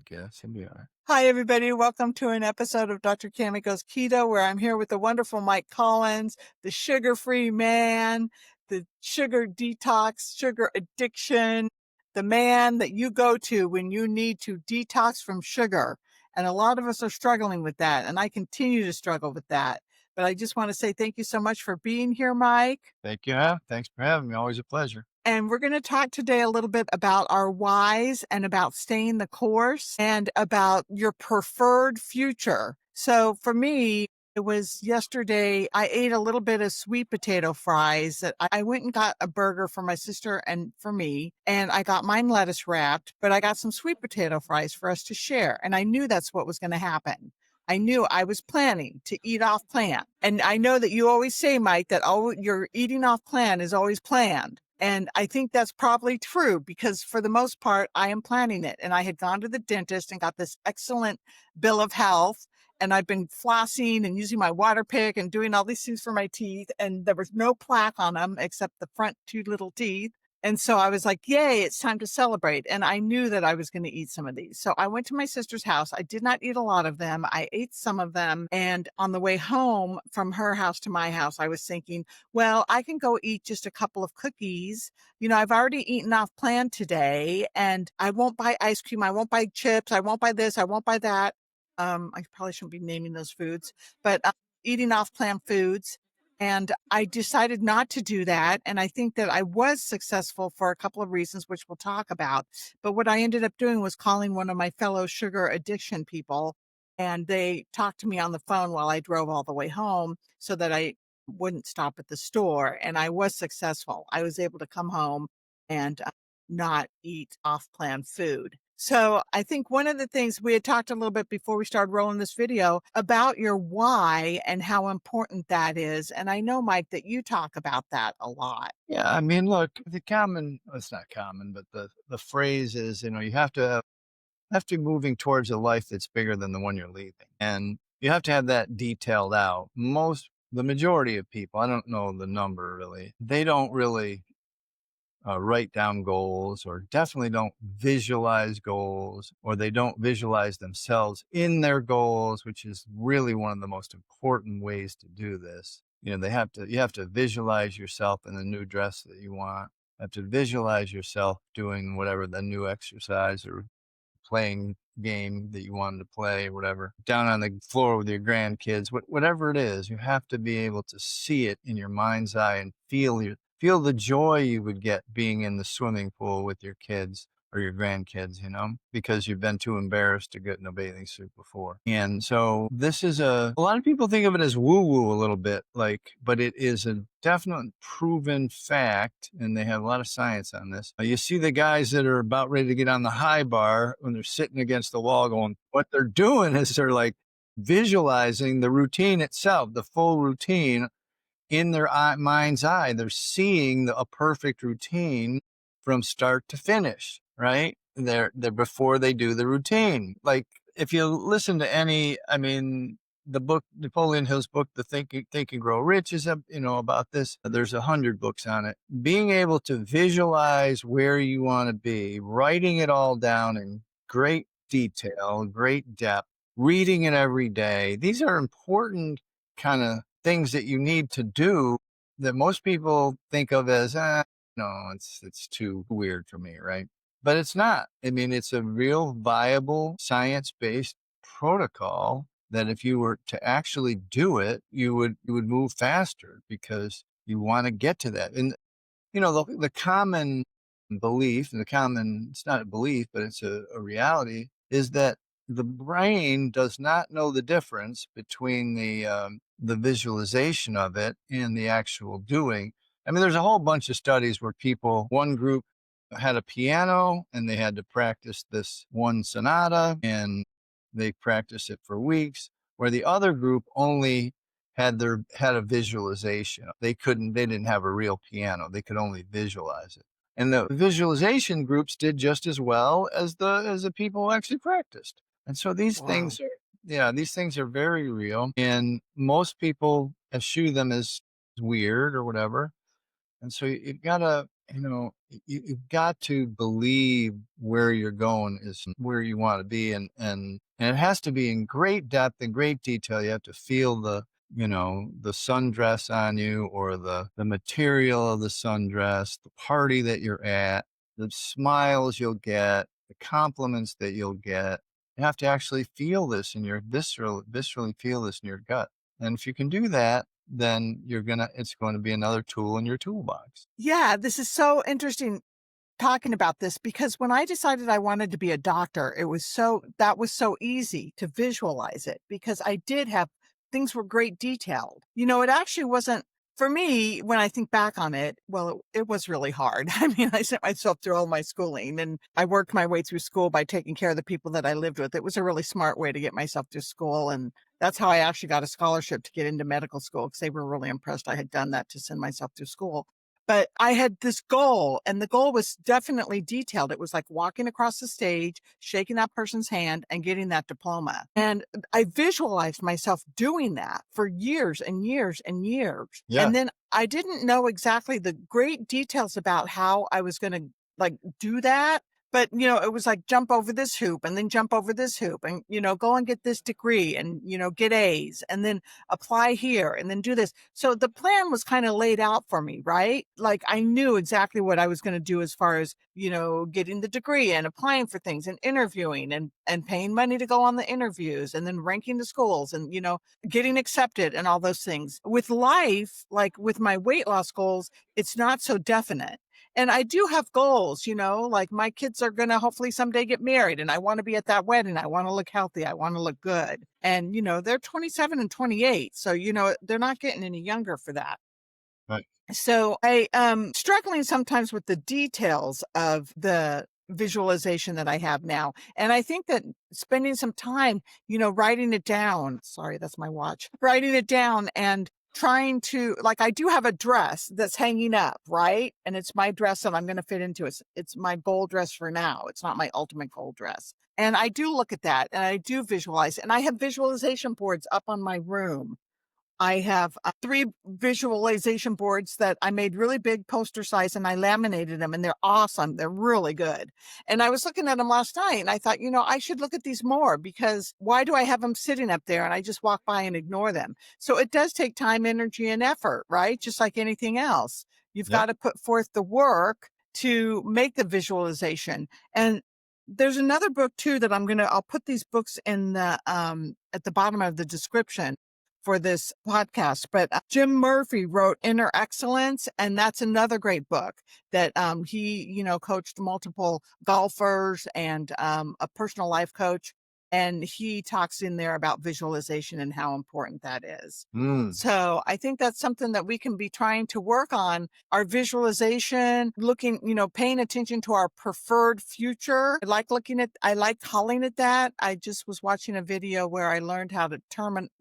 guess. He'll be all right. Hi, everybody. Welcome to an episode of Dr. Cammy Goes Keto, where I'm here with the wonderful Mike Collins, the sugar-free man, the sugar detox, sugar addiction, the man that you go to when you need to detox from sugar. And a lot of us are struggling with that, and I continue to struggle with that. But I just want to say thank you so much for being here, Mike. Thanks for having me. Always a pleasure. And we're going to talk today a little bit about our whys and about staying the course and about your preferred future. So for me, it was yesterday, I ate a little bit of sweet potato fries that I went and got a burger for my sister and for me, and I got mine lettuce wrapped, but I got some sweet potato fries for us to share. And I knew that's what was going to happen. I knew I was planning to eat off plan. And I know that you always say, Mike, that all your eating off plan is always planned. And I think that's probably true because for the most part, I am planning it. And I had gone to the dentist and got this excellent bill of health. And I've been flossing and using my water pick and doing all these things for my teeth. And there was no plaque on them except the front two little teeth. And so I was like, yay, it's time to celebrate. And I knew that I was going to eat some of these. So I went to my sister's house. I did not eat a lot of them. I ate some of them. And on the way home from her house to my house, I was thinking, well, I can go eat just a couple of cookies. You know, I've already eaten off plan today and I won't buy ice cream. I won't buy chips. I won't buy this. I won't buy that. I probably shouldn't be naming those foods, but eating off plan foods. And I decided not to do that. And I think that I was successful for a couple of reasons, which we'll talk about. But what I ended up doing was calling one of my fellow sugar addiction people. And they talked to me on the phone while I drove all the way home so that I wouldn't stop at the store. And I was successful. I was able to come home and not eat off plan food. So I think one of the things we had talked a little bit before we started rolling this video about your why and how important that is. And I know, Mike, that you talk about that a lot. Yeah, I mean, look, it's not common, but the phrase is, you have to be moving towards a life that's bigger than the one you're leaving. And you have to have that detailed out. The majority of people, I don't know the number really, they don't really write down goals, or definitely don't visualize goals, or they don't visualize themselves in their goals, which is really one of the most important ways to do this. You have to visualize yourself in the new dress that you want. You have to visualize yourself doing whatever the new exercise or playing game that you wanted to play or whatever, down on the floor with your grandkids, whatever it is. You have to be able to see it in your mind's eye and feel the joy you would get being in the swimming pool with your kids or your grandkids, because you've been too embarrassed to get in a bathing suit before. And so this is a lot of people think of it as woo-woo a little bit, but it is a definite proven fact, and they have a lot of science on this. You see the guys that are about ready to get on the high bar when they're sitting against the wall going, what they're doing is they're like visualizing the routine itself, the full routine in their mind's eye. They're seeing a perfect routine from start to finish, right? They're before they do the routine. Like if you listen to the book, Napoleon Hill's book, the Think and Grow Rich, is about this. There's 100 books on it. Being able to visualize where you want to be, writing it all down in great detail, great depth, reading it every day. These are important kind of things that you need to do that most people think of as, no, it's too weird for me, right? But it's not. I mean, it's a real viable science-based protocol that if you were to actually do it, you would move faster because you want to get to that. And, the common belief, it's not a belief, but it's a reality, is that the brain does not know the difference between the visualization of it and the actual doing. I mean, there's a whole bunch of studies where one group had a piano and they had to practice this one sonata and they practiced it for weeks, where the other group only had a visualization. They didn't have a real piano. They could only visualize it. And the visualization groups did just as well as the people who actually practiced. And so these things are very real, and most people eschew them as weird or whatever. And so you gotta you've got to believe where you're going is where you want to be, and it has to be in great depth and great detail. You have to feel the sundress on you, or the material of the sundress, the party that you're at, the smiles you'll get, the compliments that you'll get. You have to actually feel this in your viscerally feel this in your gut. And if you can do that, then it's going to be another tool in your toolbox. Yeah, this is so interesting talking about this because when I decided I wanted to be a doctor, that was so easy to visualize it because I did have things were great detailed. It actually wasn't for me when I think back on it. Well, it was really hard. I mean, I sent myself through all my schooling and I worked my way through school by taking care of the people that I lived with. It was a really smart way to get myself through school. And that's how I actually got a scholarship to get into medical school because they were really impressed I had done that to send myself through school. But I had this goal, and the goal was definitely detailed. It was like walking across the stage, shaking that person's hand, and getting that diploma. And I visualized myself doing that for years and years and years. Yeah. And then I didn't know exactly the great details about how I was going to like do that. But, it was like jump over this hoop and then jump over this hoop and, go and get this degree and, get A's and then apply here and then do this. So the plan was kind of laid out for me, right? Like I knew exactly what I was going to do as far as, getting the degree and applying for things and interviewing and paying money to go on the interviews and then ranking the schools and, getting accepted and all those things. With life, like with my weight loss goals, it's not so definite. And I do have goals, like my kids are going to hopefully someday get married and I want to be at that wedding. I want to look healthy. I want to look good. And, they're 27 and 28. So, they're not getting any younger for that. Right. So I am struggling sometimes with the details of the visualization that I have now. And I think that spending some time, writing it down, sorry, that's my watch, writing it down and trying to like I do have a dress that's hanging up, right? And it's my dress that I'm going to fit into. It's my goal dress for now. It's not my ultimate goal dress. And I do look at that and I do visualize and I have visualization boards up on my room. I have 3 visualization boards that I made really big poster size and I laminated them and they're awesome. They're really good. And I was looking at them last night and I thought, I should look at these more because why do I have them sitting up there and I just walk by and ignore them? So it does take time, energy, and effort, right? Just like anything else. You've Yep. got to put forth the work to make the visualization. And there's another book too that I'll put these books in the at the bottom of the description for this podcast, but Jim Murphy wrote Inner Excellence, and that's another great book that he, coached multiple golfers and a personal life coach, and he talks in there about visualization and how important that is. Mm. So I think that's something that we can be trying to work on our visualization, looking, paying attention to our preferred future. I like calling it that. I just was watching a video where I learned how to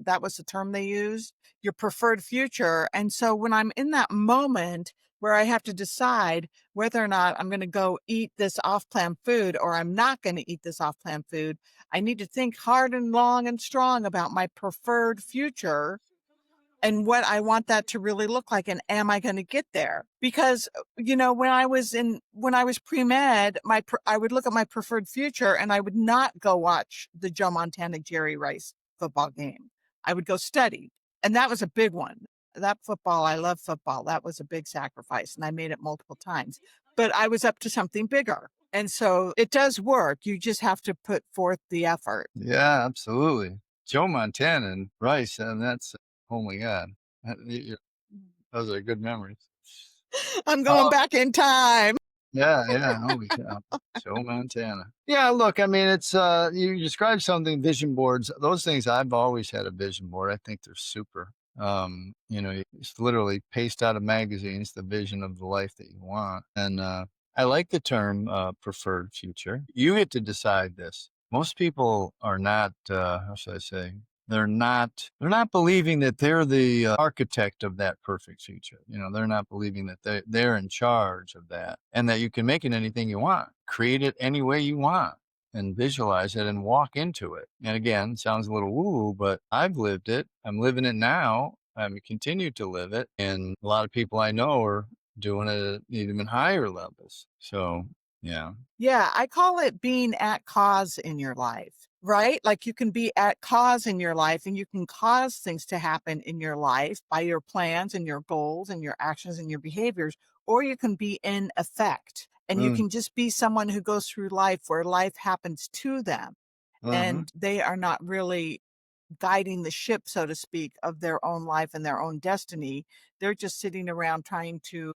that was the term they used, your preferred future. And so when I'm in that moment where I have to decide whether or not I'm going to go eat this off-plan food or I'm not going to eat this off-plan food, I need to think hard and long and strong about my preferred future and what I want that to really look like. And am I going to get there? Because, when I was pre-med, I would look at my preferred future and I would not go watch the Joe Montana Jerry Rice football game. I would go study. And that was a big one. That football, I love football. That was a big sacrifice and I made it multiple times, but I was up to something bigger. And so it does work. You just have to put forth the effort. Yeah, absolutely. Joe Montana and Rice, and that's oh my God, those are good memories. I'm going Oh, back in time. yeah, yeah. Holy cow. Joe Montana. Yeah, look, I mean, it's you described something, vision boards. Those things, I've always had a vision board. I think they're super. It's literally paste out of magazines the vision of the life that you want. And I like the term preferred future. You get to decide this. Most people are not, how should I say? They're not believing that they're the architect of that perfect future. They're not believing that they're in charge of that and that you can make it anything you want, create it any way you want and visualize it and walk into it. And again, sounds a little woo-woo, but I've lived it. I'm living it now. I continue to live it. And a lot of people I know are doing it at even higher levels. So, yeah. Yeah, I call it being at cause in your life, right? Like you can be at cause in your life and you can cause things to happen in your life by your plans and your goals and your actions and your behaviors, or you can be in effect and you Mm, can just be someone who goes through life where life happens to them mhm. and they are not really guiding the ship, so to speak, of their own life and their own destiny. They're just sitting around trying to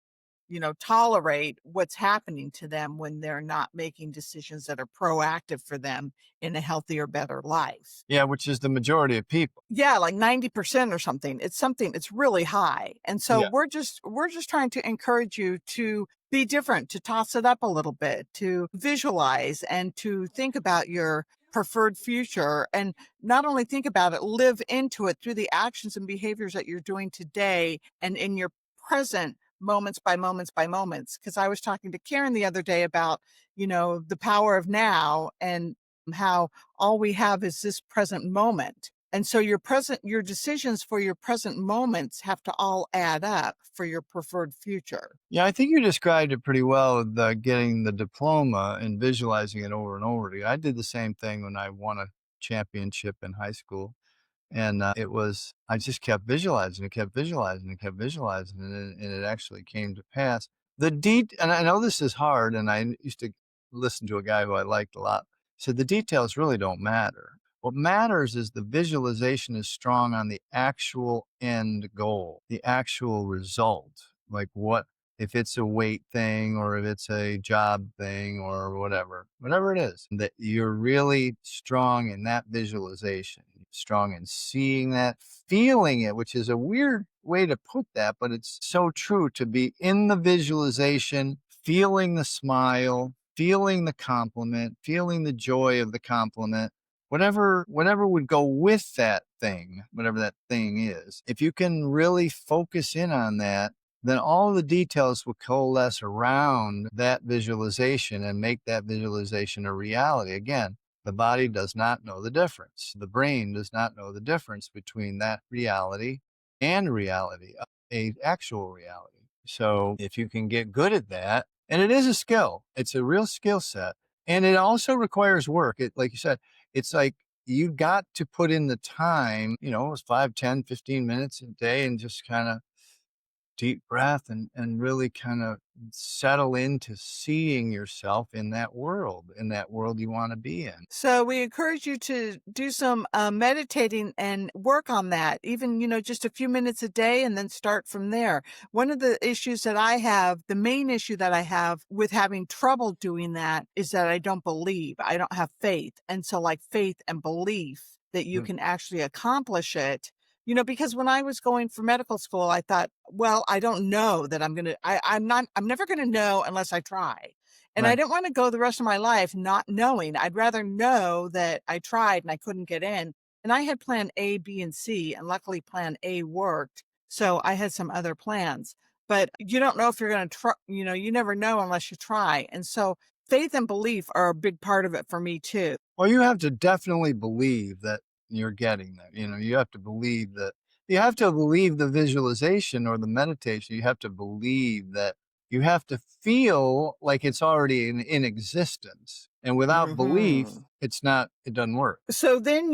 tolerate what's happening to them when they're not making decisions that are proactive for them in a healthier, better life. Yeah, which is the majority of people. Yeah, like 90% or something. It's really high. And so Yeah. we're just trying to encourage you to be different, to toss it up a little bit, to visualize and to think about your preferred future and not only think about it, live into it through the actions and behaviors that you're doing today and in your present moments by moments by moments. Because I was talking to Karen the other day about, the power of now and how all we have is this present moment. And so your decisions for your present moments have to all add up for your preferred future. Yeah, I think you described it pretty well with getting the diploma and visualizing it over and over again. I did the same thing when I won a championship in high school. And, it was I just kept visualizing it, kept visualizing it, kept visualizing it, and it actually came to pass. And I know this is hard, and I used to listen to a guy who I liked a lot. Said the details really don't matter. What matters is the visualization is strong on the actual end goal, the actual result. Like what if it's a weight thing or if it's a job thing or whatever it is, that you're really strong in that visualization, strong in seeing that, feeling it, which is a weird way to put that, but it's so true to be in the visualization, feeling the smile, feeling the compliment, feeling the joy of the compliment, whatever would go with that thing, whatever that thing is. If you can really focus in on that, then all the details will coalesce around that visualization and make that visualization a reality. Again, the body does not know the difference. The brain does not know the difference between that reality and reality, a actual reality. So if you can get good at that, and it is a skill, it's a real skill set. And it also requires work. Like you said, it's like you got to put in the time, it was 5, 10, 15 minutes a day and just kind of deep breath and really kind of settle into seeing yourself in that world you want to be in. So we encourage you to do some meditating and work on that, even, just a few minutes a day and then start from there. One of the issues that I have, the main issue that I have with having trouble doing that is that I don't believe, I don't have faith. And so, like, faith and belief that you Mm, can actually accomplish it. Because when I was going for medical school, I thought, well, I don't know that I'm never going to know unless I try. And I right. didn't wanna go the rest of my life not knowing. I'd rather know that I tried and I couldn't get in. And I had plan A, B, and C, and luckily plan A worked. So I had some other plans. But you don't know if you're gonna try, you never know unless you try. And so faith and belief are a big part of it for me too. Well, you have to definitely believe that you're getting there. You have to believe that you have to believe the visualization or the meditation. You have to believe that you have to feel like it's already in existence. And without belief, Mhm. it doesn't work. So then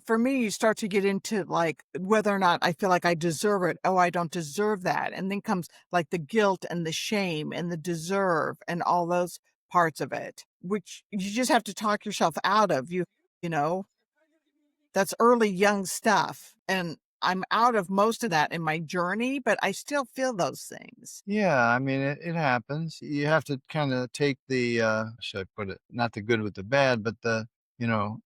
for me, you start to get into like whether or not I feel like I deserve it. Oh, I don't deserve that. And then comes like the guilt and the shame and the deserve and all those parts of it, which you just have to talk yourself out of. You know, that's early young stuff. And I'm out of most of that in my journey, but I still feel those things. Yeah, I mean, it happens. You have to kind of take should I put it, not the good with the bad, but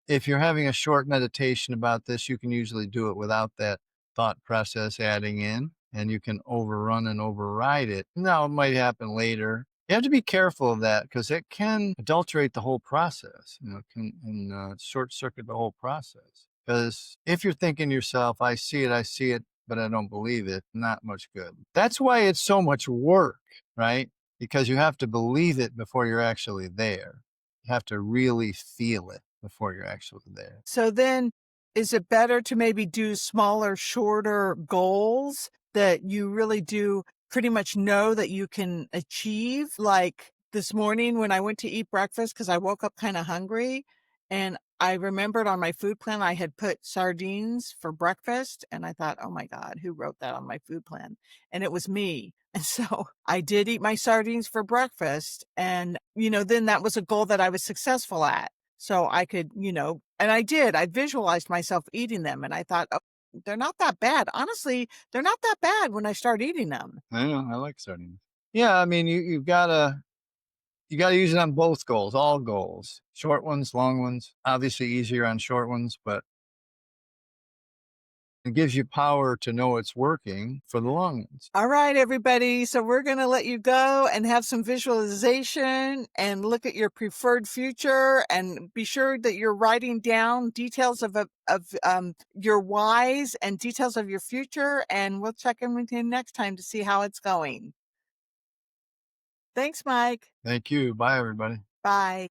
if you're having a short meditation about this, you can usually do it without that thought process adding in, and you can overrun and override it. Now, it might happen later. You have to be careful of that because it can adulterate the whole process, it can and, short circuit the whole process. Because if you're thinking to yourself, I see it, but I don't believe it, not much good. That's why it's so much work, right? Because you have to believe it before you're actually there. You have to really feel it before you're actually there. So then is it better to maybe do smaller, shorter goals that you really do pretty much know that you can achieve. Like this morning when I went to eat breakfast, because I woke up kind of hungry, and I remembered on my food plan I had put sardines for breakfast. And I thought, oh my God, who wrote that on my food plan? And it was me. And so I did eat my sardines for breakfast. And, then that was a goal that I was successful at. So I could, and I did, I visualized myself eating them. And I thought, oh, they're not that bad. Honestly, they're not that bad when I start eating them. I know, I like sardines. Yeah, I mean, you gotta use it on both goals, all goals, short ones, long ones. Obviously, easier on short ones, but it gives you power to know it's working for the long ones. All right, everybody. So we're going to let you go and have some visualization and look at your preferred future, and be sure that you're writing down details of your whys and details of your future. And we'll check in with you next time to see how it's going. Thanks, Mike. Thank you. Bye, everybody. Bye.